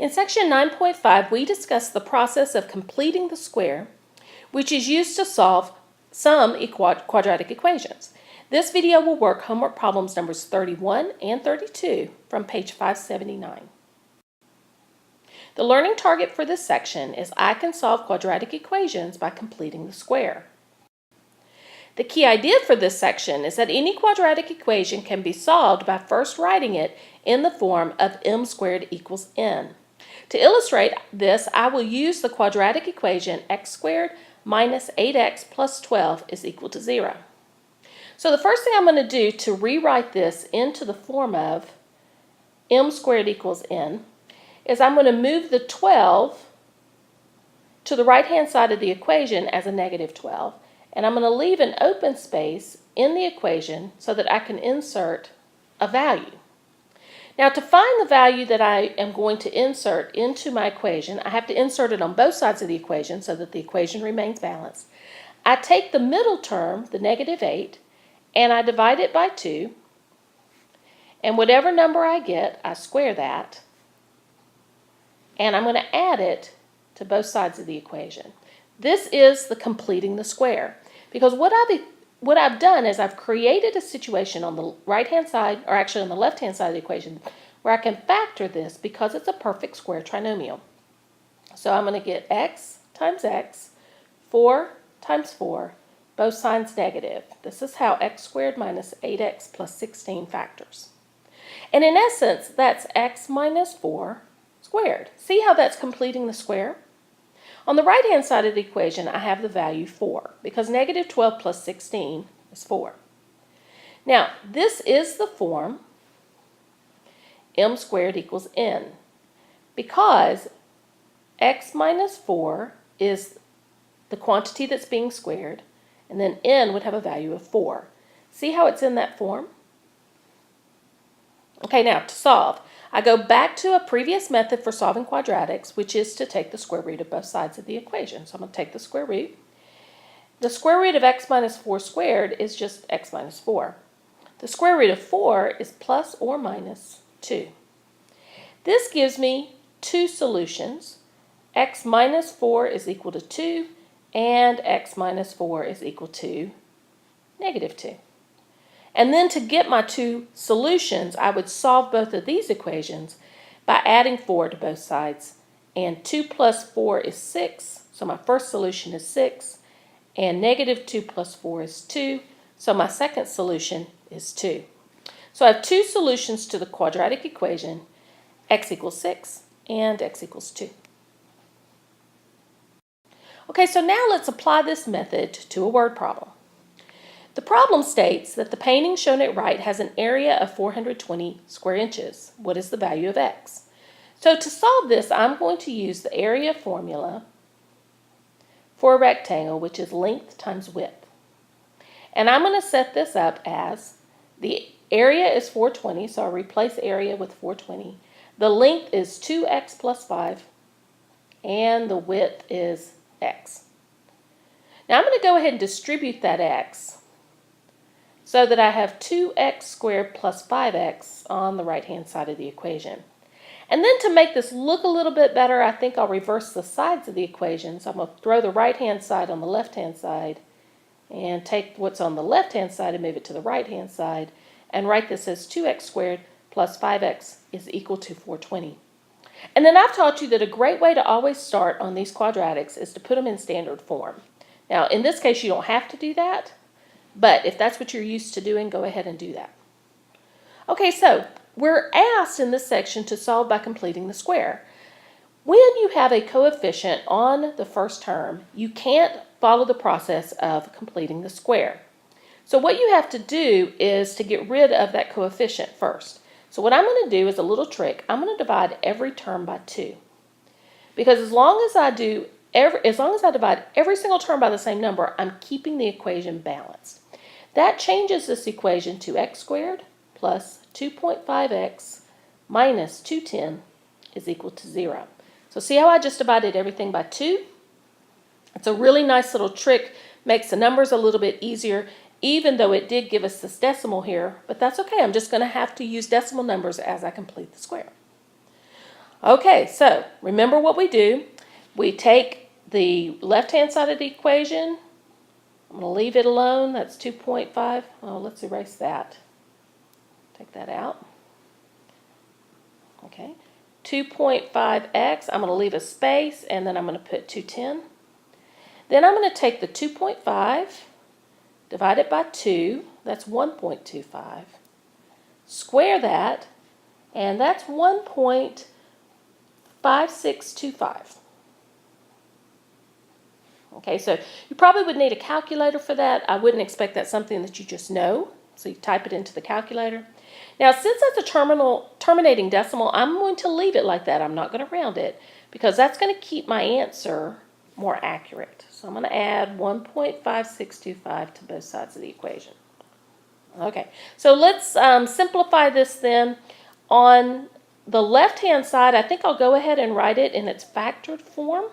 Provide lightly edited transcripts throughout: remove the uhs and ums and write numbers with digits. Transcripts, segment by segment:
In section 9.5, we discuss the process of completing the square, which is used to solve some quadratic equations. This video will work homework problems numbers 31 and 32 from page 579. The learning target for this section is I can solve quadratic equations by completing the square. The key idea for this section is that any quadratic equation can be solved by first writing it in the form of m squared equals n. To illustrate this, I will use the quadratic equation x squared minus 8x plus 12 is equal to 0. So the first thing I'm going to do to rewrite this into the form of m squared equals n is I'm going to move the 12 to the right-hand side of the equation as a negative 12, and I'm going to leave an open space in the equation so that I can insert a value. Now, to find the value that I am going to insert into my equation, I have to insert it on both sides of the equation so that the equation remains balanced. I take the middle term, the negative 8, and I divide it by 2, and whatever number I get, I square that, and I'm going to add it to both sides of the equation. This is the completing the square, because what I've done is I've created a situation on the right-hand side, or actually on the left-hand side of the equation, where I can factor this because it's a perfect square trinomial. So I'm going to get x times x, 4 times 4, both signs negative. This is how x squared minus 8x plus 16 factors. And in essence, that's x minus 4 squared. See how that's completing the square? On the right-hand side of the equation, I have the value 4, because negative 12 plus 16 is 4. Now, this is the form m squared equals n, because x minus 4 is the quantity that's being squared, and then n would have a value of 4. See how it's in that form? Okay, now to solve, I go back to a previous method for solving quadratics, which is to take the square root of both sides of the equation. So I'm going to take the square root. The square root of x minus 4 squared is just x minus 4. The square root of 4 is plus or minus 2. This gives me two solutions. X minus 4 is equal to 2, and x minus 4 is equal to negative 2. And then to get my two solutions, I would solve both of these equations by adding 4 to both sides. And 2 plus 4 is 6, so my first solution is 6. And negative 2 plus 4 is 2, so my second solution is 2. So I have two solutions to the quadratic equation, x equals 6 and x equals 2. Okay, so now let's apply this method to a word problem. The problem states that the painting shown at right has an area of 420 square inches. What is the value of x? So to solve this, I'm going to use the area formula for a rectangle, which is length times width. And I'm going to set this up as the area is 420, so I'll replace area with 420. The length is 2x plus 5, and the width is x. Now I'm going to go ahead and distribute that x so that I have 2x squared plus 5x on the right-hand side of the equation. And then to make this look a little bit better, I think I'll reverse the sides of the equation. So I'm going to throw the right-hand side on the left-hand side and take what's on the left-hand side and move it to the right-hand side and write this as 2x squared plus 5x is equal to 420. And then I've taught you that a great way to always start on these quadratics is to put them in standard form. Now, in this case, you don't have to do that, but if that's what you're used to doing, go ahead and do that. Okay, so we're asked in this section to solve by completing the square. When you have a coefficient on the first term, you can't follow the process of completing the square. So what you have to do is to get rid of that coefficient first. So what I'm going to do is a little trick. I'm going to divide every term by 2. Because as long as I divide every single term by the same number, I'm keeping the equation balanced. That changes this equation to x squared plus 2.5x minus 210 is equal to 0. So see how I just divided everything by 2? It's a really nice little trick, makes the numbers a little bit easier, even though it did give us this decimal here, but that's okay. I'm just going to have to use decimal numbers as I complete the square. Okay, so remember what we do. We take the left-hand side of the equation. I'm going to leave it alone. That's 2.5. Oh, let's erase that. Take that out. Okay. 2.5x, I'm going to leave a space, and then I'm going to put 210. Then I'm going to take the 2.5, divide it by 2, that's 1.25. Square that, and that's 1.5625. Okay, so you probably would need a calculator for that. I wouldn't expect that's something that you just know, so you type it into the calculator. Now, since that's a terminating decimal, I'm going to leave it like that. I'm not going to round it because that's going to keep my answer more accurate. So I'm going to add 1.5625 to both sides of the equation. Okay, so let's simplify this then. On the left-hand side, I think I'll go ahead and write it in its factored form.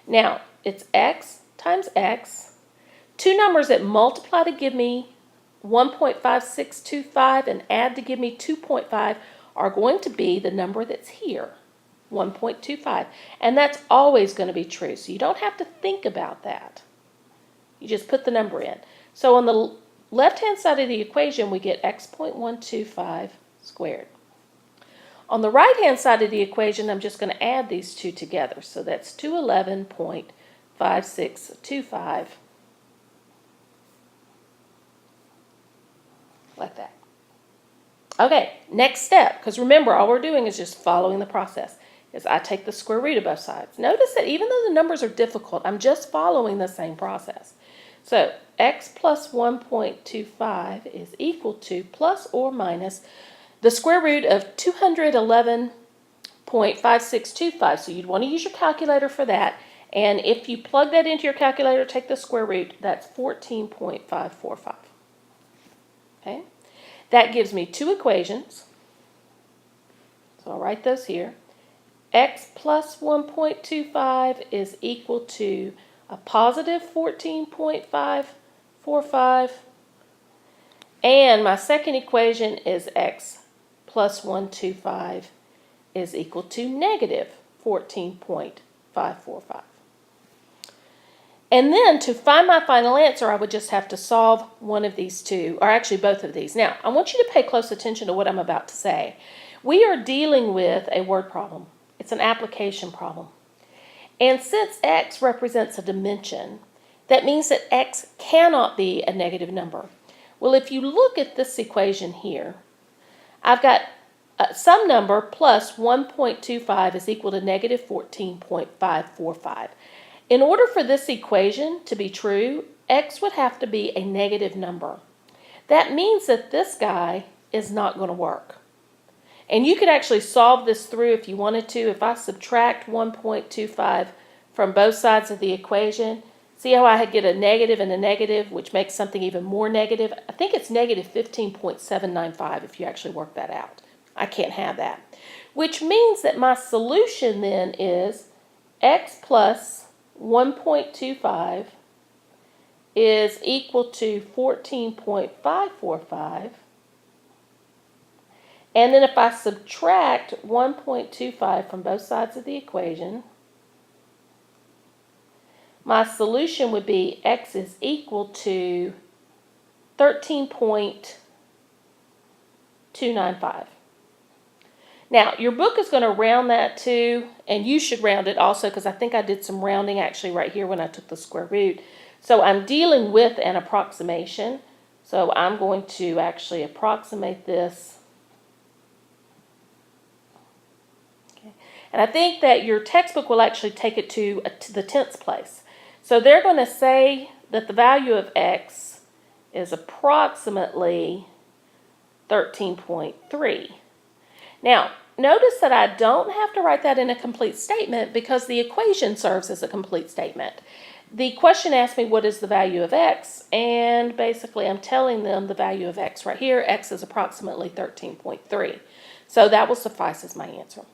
Now, it's x times x. Two numbers that multiply to give me 1.5625 and add to give me 2.5 are going to be the number that's here, 1.25. And that's always going to be true, so you don't have to think about that. You just put the number in. So on the left-hand side of the equation, we get x.125 squared. On the right-hand side of the equation, I'm just going to add these two together. So that's 211.5625, like that. Okay, next step, because remember, all we're doing is just following the process, is I take the square root of both sides. Notice that even though the numbers are difficult, I'm just following the same process. So x plus 1.25 is equal to plus or minus the square root of 211.5625. So you'd want to use your calculator for that. And if you plug that into your calculator, take the square root, that's 14.545. Okay? That gives me two equations. So I'll write those here. X plus 1.25 is equal to a positive 14.545. And my second equation is x plus 125 is equal to negative 14.545. And then to find my final answer, I would just have to solve one of these two, or actually both of these. Now, I want you to pay close attention to what I'm about to say. We are dealing with a word problem. It's an application problem. And since x represents a dimension, that means that x cannot be a negative number. Well, if you look at this equation here, I've got some number plus 1.25 is equal to negative 14.545. In order for this equation to be true, x would have to be a negative number. That means that this guy is not going to work. And you could actually solve this through if you wanted to. If I subtract 1.25 from both sides of the equation, see how I get a negative and a negative, which makes something even more negative? I think it's negative 15.795 if you actually work that out. I can't have that. Which means that my solution then is x plus 1.25 is equal to 14.545. And then if I subtract 1.25 from both sides of the equation, my solution would be x is equal to 13.295. Now, your book is going to round that too, and you should round it also because I think I did some rounding actually right here when I took the square root. So I'm dealing with an approximation. So I'm going to actually approximate this. Okay. And I think that your textbook will actually take it to the tenths place. So they're going to say that the value of x is approximately 13.3. Now, notice that I don't have to write that in a complete statement because the equation serves as a complete statement. The question asked me what is the value of x, and basically I'm telling them the value of x right here. X is approximately 13.3. So that will suffice as my answer.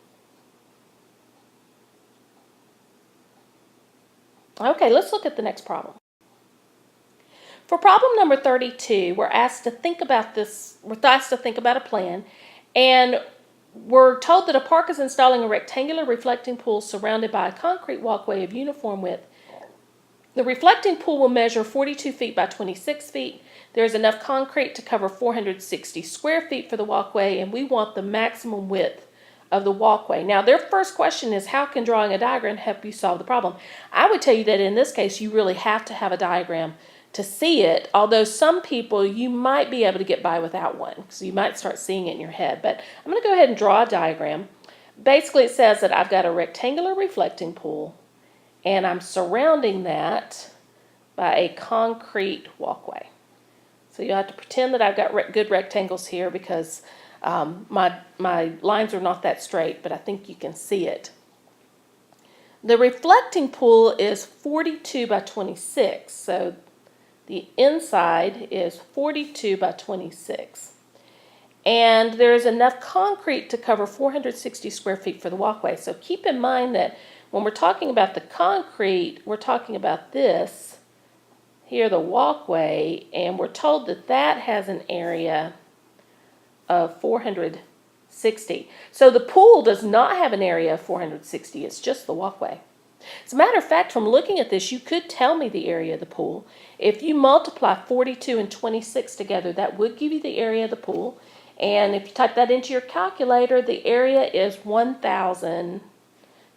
Okay, let's look at the next problem. For problem number 32, we're asked to think about a plan, and we're told that a park is installing a rectangular reflecting pool surrounded by a concrete walkway of uniform width. The reflecting pool will measure 42 feet by 26 feet. There is enough concrete to cover 460 square feet for the walkway, and we want the maximum width of the walkway. Now, their first question is, how can drawing a diagram help you solve the problem? I would tell you that in this case, you really have to have a diagram to see it, although some people, you might be able to get by without one, so you might start seeing it in your head. But I'm going to go ahead and draw a diagram. Basically, it says that I've got a rectangular reflecting pool, and I'm surrounding that by a concrete walkway. So you'll have to pretend that I've got good rectangles here because my lines are not that straight, but I think you can see it. The reflecting pool is 42 by 26, so the inside is 42 by 26. And there is enough concrete to cover 460 square feet for the walkway. So keep in mind that when we're talking about the concrete, we're talking about this, here the walkway, and we're told that that has an area of 460. So the pool does not have an area of 460, it's just the walkway. As a matter of fact, from looking at this, you could tell me the area of the pool. If you multiply 42 and 26 together, that would give you the area of the pool. And if you type that into your calculator, the area is 1,000.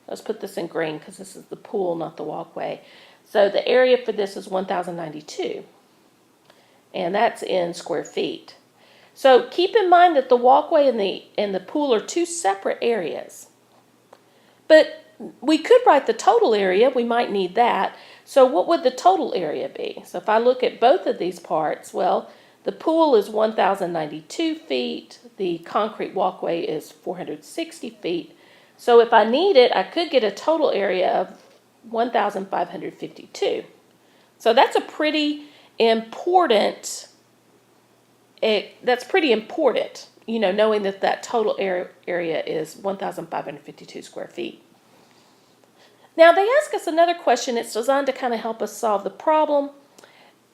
Let's put this in green because this is the pool, not the walkway. So the area for this is 1,092. And that's in square feet. So keep in mind that the walkway and the pool are two separate areas. But we could write the total area. We might need that. So what would the total area be? So if I look at both of these parts, well, the pool is 1,092 feet. The concrete walkway is 460 feet. So if I need it, I could get a total area of 1,552. So that's a pretty important, knowing that that total area is 1,552 square feet. Now they ask us another question. It's designed to kind of help us solve the problem.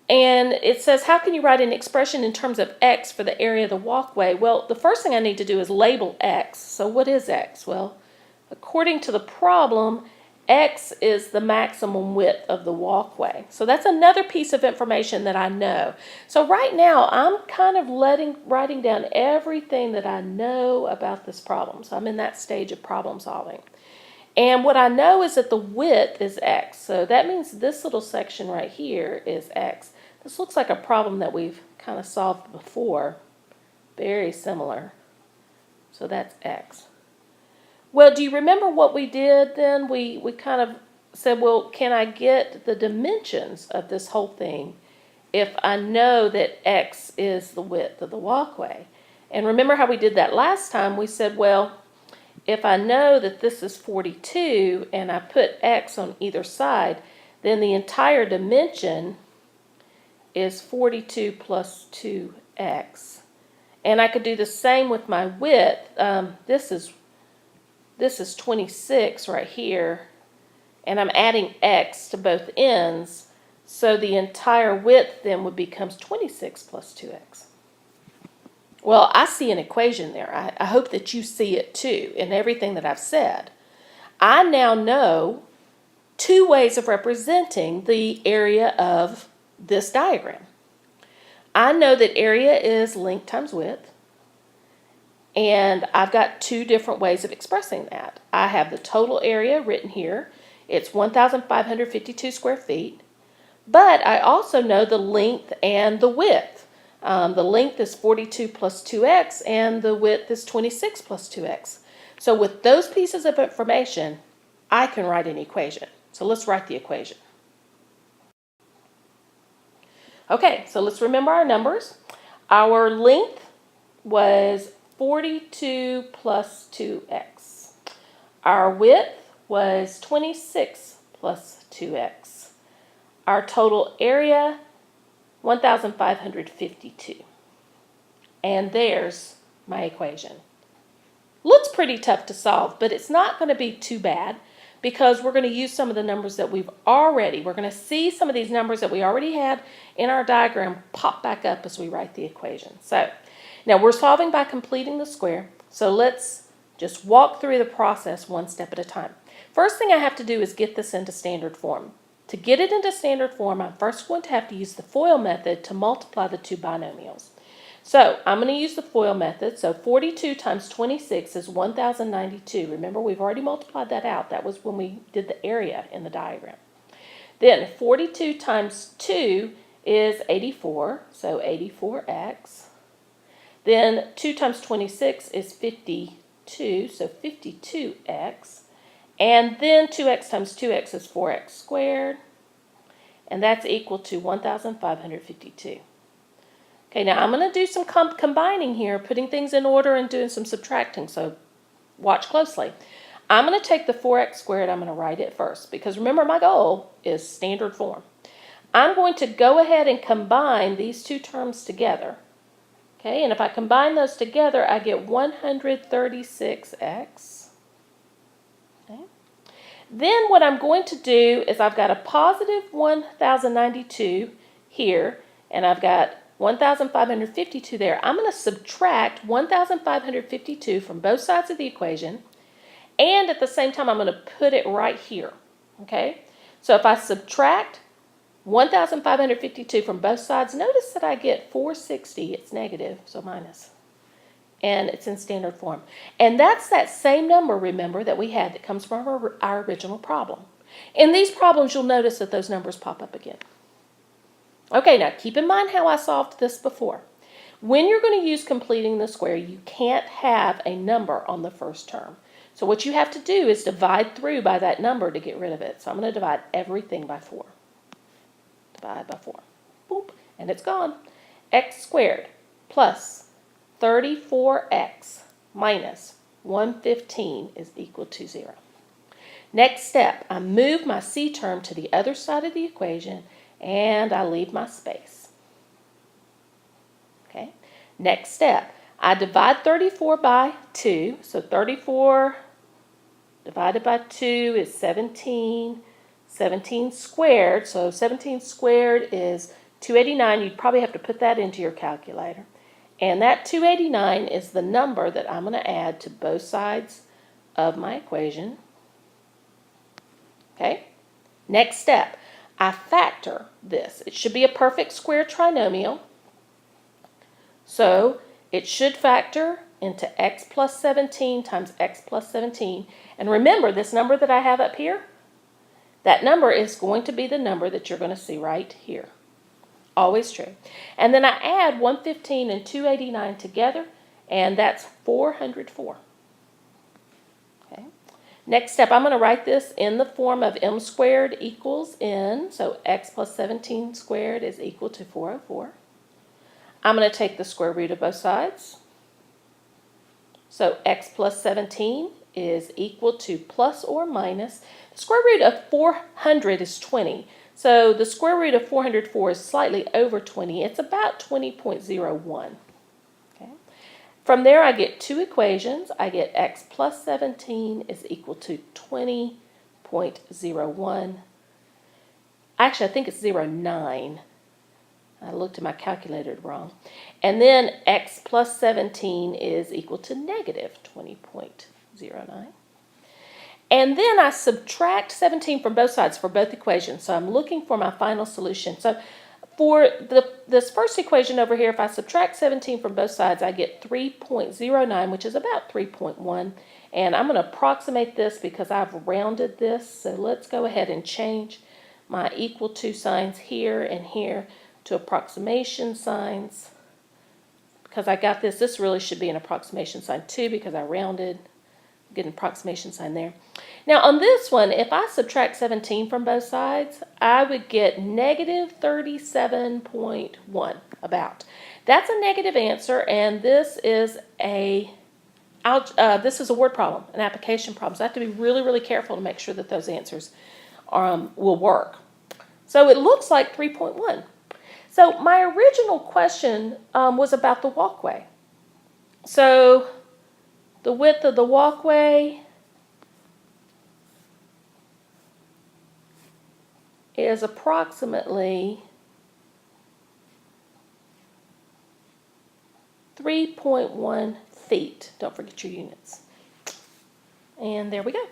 And it says, how can you write an expression in terms of x for the area of the walkway? Well, the first thing I need to do is label x. So what is x? Well, according to the problem, x is the maximum width of the walkway. So that's another piece of information that I know. So right now, I'm kind of writing down everything that I know about this problem. So I'm in that stage of problem solving. And what I know is that the width is x. So that means this little section right here is x. This looks like a problem that we've kind of solved before. Very similar. So that's x. Well, do you remember what we did then? We kind of said, well, can I get the dimensions of this whole thing if I know that x is the width of the walkway? And remember how we did that last time? We said, well, if I know that this is 42 and I put x on either side, then the entire dimension is 42 plus 2x. And I could do the same with my width. This is 26 right here, and I'm adding x to both ends, so the entire width then would becomes 26 plus 2x. Well, I see an equation there. I hope that you see it too in everything that I've said. I now know two ways of representing the area of this diagram. I know that area is length times width. And I've got two different ways of expressing that. I have the total area written here. It's 1,552 square feet. But I also know the length and the width. The length is 42 plus 2x, and the width is 26 plus 2x. So with those pieces of information, I can write an equation. So let's write the equation. Okay, so let's remember our numbers. Our length was 42 plus 2x. Our width was 26 plus 2x. Our total area, 1,552. And there's my equation. Looks pretty tough to solve, but it's not going to be too bad because we're going to use some of the numbers that we're going to see some of these numbers that we already had in our diagram pop back up as we write the equation. So now we're solving by completing the square. So let's Just walk through the process one step at a time. First thing I have to do is get this into standard form. To get it into standard form, I'm first going to have to use the FOIL method to multiply the two binomials. So I'm going to use the FOIL method. So 42 times 26 is 1092. Remember, we've already multiplied that out. That was when we did the area in the diagram. Then 42 times 2 is 84, so 84x. Then 2 times 26 is 52, so 52x. And then 2x times 2x is 4x squared. And that's equal to 1,552. Okay, now I'm going to do some combining here, putting things in order and doing some subtracting, so watch closely. I'm going to take the 4x squared, I'm going to write it first, because remember my goal is standard form. I'm going to go ahead and combine these two terms together. Okay, and if I combine those together, I get 136x. Okay. Then what I'm going to do is I've got a positive 1,092 here, and I've got 1,552 there. I'm going to subtract 1,552 from both sides of the equation, and at the same time, I'm going to put it right here. Okay, so if I subtract 1,552 from both sides, notice that I get 460. It's negative, so minus. And it's in standard form. And that's that same number, remember, that we had that comes from our original problem. In these problems, you'll notice that those numbers pop up again. Okay, now keep in mind how I solved this before. When you're going to use completing the square, you can't have a number on the first term. So what you have to do is divide through by that number to get rid of it. So I'm going to divide everything by 4. Divide by 4. Boop, and it's gone. X squared plus 34x minus 115 is equal to 0. Next step, I move my c term to the other side of the equation and I leave my space. Okay. Next step, I divide 34 by 2. So 34 divided by 2 is 17. 17 squared, so 17 squared is 289. You'd probably have to put that into your calculator. And that 289 is the number that I'm going to add to both sides of my equation. Okay. Next step, I factor this. It should be a perfect square trinomial. So it should factor into x plus 17 times x plus 17. And remember, this number that I have up here, that number is going to be the number that you're going to see right here. Always true. And then I add 115 and 289 together, and that's 404. Okay. Next step, I'm going to write this in the form of m squared equals n. So x plus 17 squared is equal to 404. I'm going to take the square root of both sides. So x plus 17 is equal to plus or minus. The square root of 400 is 20. So the square root of 404 is slightly over 20. It's about 20.01. Okay. From there, I get two equations. I get x plus 17 is equal to 20.01. Actually, I think it's 0.9. I looked at my calculator wrong. And then x plus 17 is equal to negative 20.09. And then I subtract 17 from both sides for both equations. So I'm looking for my final solution. So for this first equation over here, if I subtract 17 from both sides, I get 3.09, which is about 3.1. And I'm going to approximate this because I've rounded this. So let's go ahead and change my equal to signs here and here to approximation signs. Because I got this, this really should be an approximation sign too because I rounded. Get an approximation sign there. Now on this one, if I subtract 17 from both sides, I would get negative 37.1 about. That's a negative answer, and this is a word problem, an application problem. So I have to be really, really careful to make sure that those answers will work. So it looks like 3.1. So my original question was about the walkway. So the width of the walkway is approximately 3.1 feet. Don't forget your units. And there we go.